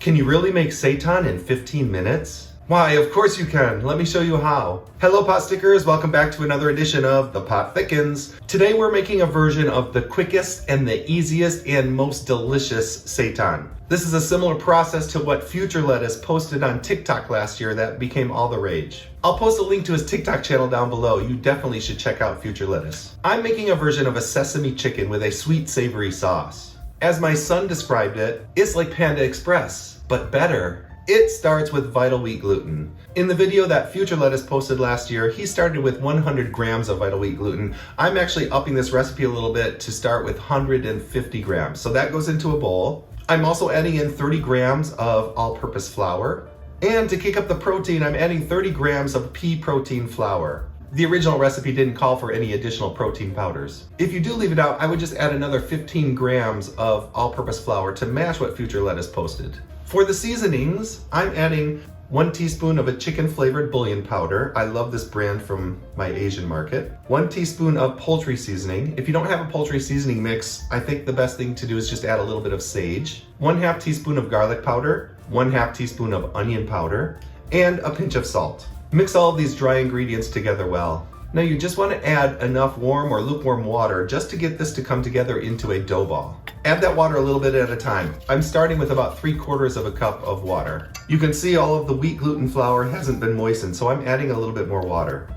Can you really make seitan in 15 minutes? Why, of course you can. Let me show you how. Hello pot stickers, welcome back to another edition of The Pot Thickens. Today we're making a version of the quickest and the easiest and most delicious seitan. This is a similar process to what Future Lettuce posted on TikTok last year that became all the rage. I'll post a link to his TikTok channel down below. You definitely should check out Future Lettuce. I'm making a version of a sesame chicken with a sweet savory sauce. As my son described it, it's like Panda Express, but better. It starts with vital wheat gluten. In the video that Future Lettuce posted last year, he started with 100 grams of vital wheat gluten. I'm actually upping this recipe a little bit to start with 150 grams. So that goes into a bowl. I'm also adding in 30 grams of all-purpose flour. And to kick up the protein, I'm adding 30 grams of pea protein flour. The original recipe didn't call for any additional protein powders. If you do leave it out, I would just add another 15 grams of all-purpose flour to match what Future Lettuce posted. For the seasonings, I'm adding 1 teaspoon of a chicken-flavored bouillon powder. I love this brand from my Asian market. 1 teaspoon of poultry seasoning. If you don't have a poultry seasoning mix, I think the best thing to do is just add a little bit of sage. 1/2 teaspoon of garlic powder. 1/2 teaspoon of onion powder. And a pinch of salt. Mix all of these dry ingredients together well. Now you just want to add enough warm or lukewarm water just to get this to come together into a dough ball. Add that water a little bit at a time. I'm starting with about 3/4 of a cup of water. You can see all of the wheat gluten flour hasn't been moistened, so I'm adding a little bit more water.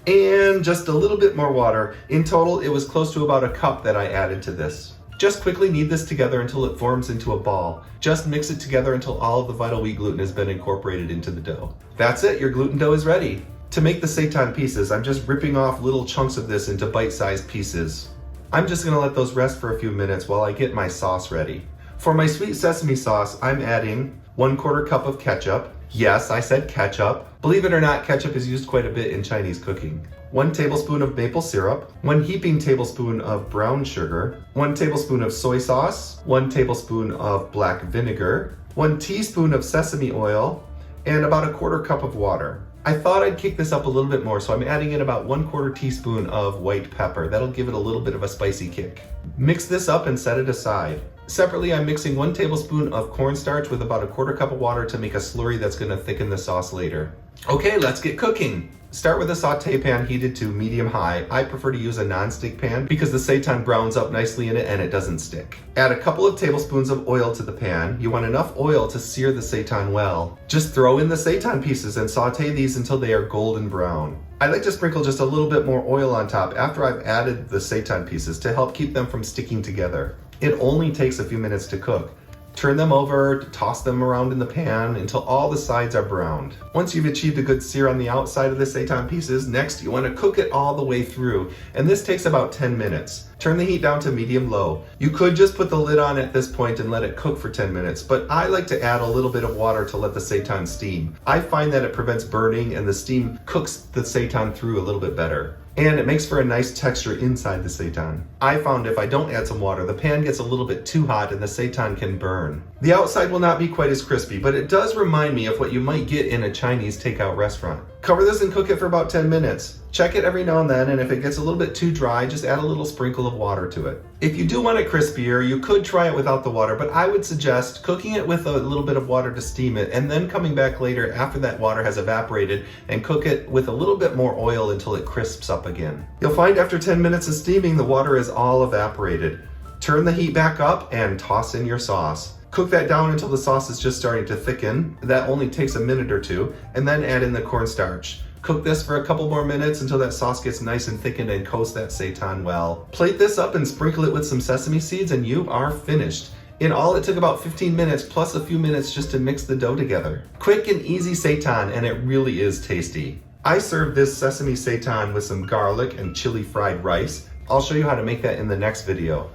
And just a little bit more water. In total, it was close to about a cup that I added to this. Just quickly knead this together until it forms into a ball. Just mix it together until all of the vital wheat gluten has been incorporated into the dough. That's it, your gluten dough is ready. To make the seitan pieces, I'm just ripping off little chunks of this into bite-sized pieces. I'm just gonna let those rest for a few minutes while I get my sauce ready. For my sweet sesame sauce, I'm adding 1/4 cup of ketchup. Yes, I said ketchup. Believe it or not, ketchup is used quite a bit in Chinese cooking. 1 tablespoon of maple syrup, 1 heaping tablespoon of brown sugar, 1 tablespoon of soy sauce, 1 tablespoon of black vinegar, 1 teaspoon of sesame oil, and about 1/4 cup of water. I thought I'd kick this up a little bit more, so I'm adding in about 1/4 teaspoon of white pepper. That'll give it a little bit of a spicy kick. Mix this up and set it aside. Separately, I'm mixing 1 tablespoon of cornstarch with about 1/4 cup of water to make a slurry that's gonna thicken the sauce later. Okay, let's get cooking. Start with a saute pan heated to medium-high. I prefer to use a non-stick pan because the seitan browns up nicely in it and it doesn't stick. Add a couple of tablespoons of oil to the pan. You want enough oil to sear the seitan well. Just throw in the seitan pieces and saute these until they are golden brown. I like to sprinkle just a little bit more oil on top after I've added the seitan pieces to help keep them from sticking together. It only takes a few minutes to cook. Turn them over, toss them around in the pan until all the sides are browned. Once you've achieved a good sear on the outside of the seitan pieces, next you want to cook it all the way through, and this takes about 10 minutes. Turn the heat down to medium-low. You could just put the lid on at this point and let it cook for 10 minutes, but I like to add a little bit of water to let the seitan steam. I find that it prevents burning and the steam cooks the seitan through a little bit better. And it makes for a nice texture inside the seitan. I found if I don't add some water, the pan gets a little bit too hot and the seitan can burn. The outside will not be quite as crispy, but it does remind me of what you might get in a Chinese takeout restaurant. Cover this and cook it for about 10 minutes. Check it every now and then, and if it gets a little bit too dry, just add a little sprinkle of water to it. If you do want it crispier, you could try it without the water, but I would suggest cooking it with a little bit of water to steam it, and then coming back later after that water has evaporated and cook it with a little bit more oil until it crisps up again. You'll find after 10 minutes of steaming, the water is all evaporated. Turn the heat back up and toss in your sauce. Cook that down until the sauce is just starting to thicken. That only takes a minute or two, and then add in the cornstarch. Cook this for a couple more minutes until that sauce gets nice and thickened and coats that seitan well. Plate this up and sprinkle it with some sesame seeds and you are finished. In all, it took about 15 minutes plus a few minutes just to mix the dough together. Quick and easy seitan, and it really is tasty. I served this sesame seitan with some garlic and chili fried rice. I'll show you how to make that in the next video.